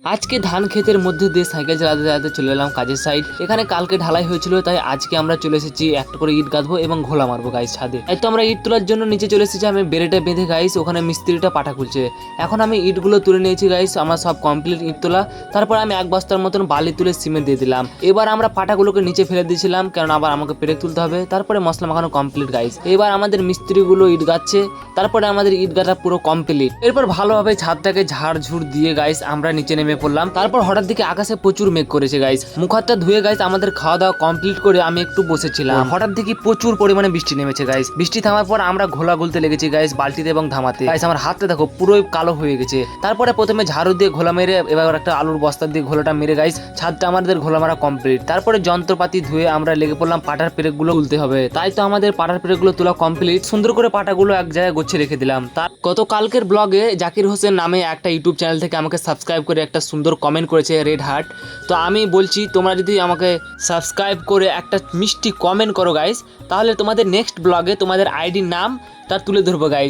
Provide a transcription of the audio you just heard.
আজকে ধান ক্ষেতের মধ্যে দিয়ে সাইকেল চালাতে চালাতে চলে এলাম কাজের সাইড। এখানে কালকে ঢালাই হয়েছিল, তাই আজকে আমরা চলে এসেছি একটা করে ইট গাঁথবো এবং ঘোলা মারবো গাইস ছাদে। তাই তো আমরা ইট তোলার জন্য নিচে চলে এসেছি। আমি বেড়েটা বেঁধে গাইস, ওখানে মিস্ত্রিটা পাটা খুলছে। এখন আমি ইটগুলো তুলে নিয়েছি গাইস, আমার সব কমপ্লিট ইট তোলা। তারপর আমি এক বস্তার মতন বালি তুলে সিমেন্ট দিয়ে দিলাম। এবার আমরা পাটাগুলোকে নিচে ফেলে দিয়েছিলাম, কারণ আবার আমাকে পেরেক তুলতে হবে। তারপরে মশলা মাখানো কমপ্লিট গাইস। এবার আমাদের মিস্ত্রিগুলো ইট গাচ্ছে, তারপরে আমাদের ইট গাঁথা পুরো কমপ্লিট। এরপর ভালোভাবে ছাদটাকে ঝাড়ঝুড় দিয়ে গাইস আমরা নিচে নেমে পড়লাম। তারপর হঠাৎ দিকে আকাশে প্রচুর মেঘ করেছে গাইস। মুখ হাতটা ধুয়ে গাইস আমাদের খাওয়া দাওয়া কমপ্লিট করে আমি একটু বসেছিলাম। হঠাৎ দিকে প্রচুর পরিমাণে বৃষ্টি নেমেছে গাইস। বৃষ্টি থামার পর আমরা ঘোলা গুলতে লেগেছি গাইস, বালতিতে এবং ধামাতে। গাইস আমার হাতটা দেখো পুরোই কালো হয়ে গেছে। তারপরে প্রথমে ঝাড়ু দিয়ে ঘোলা মেরে, এবার একটা আলুর বস্তা দিয়ে ঘোলাটা মেরে গাইস ছাদটা আমাদের ঘোলা মারা কমপ্লিট। তারপরে যন্ত্রপাতি ধুয়ে আমরা লেগে পড়লাম পাটার পেরেকগুলো তুলতে হবে। তাই তো আমাদের পাটার পেরেকগুলো তোলা কমপ্লিট। সুন্দর করে পাটাগুলো এক জায়গায় গুছিয়ে রেখে দিলাম। তার গতকালকের ব্লগে জাকির হোসেন নামে একটা ইউটিউব চ্যানেল থেকে আমাকে সাবস্ক্রাইব করে একটা সুন্দর কমেন্ট করেছে, রেড হার্ট। তো আমি বলছি তোমরা যদি আমাকে সাবস্ক্রাইব করে একটা মিষ্টি কমেন্ট করো গাইস, তাহলে তোমাদের নেক্সট ব্লগে তোমাদের আইডির নাম তার তুলে ধরবো গাইস।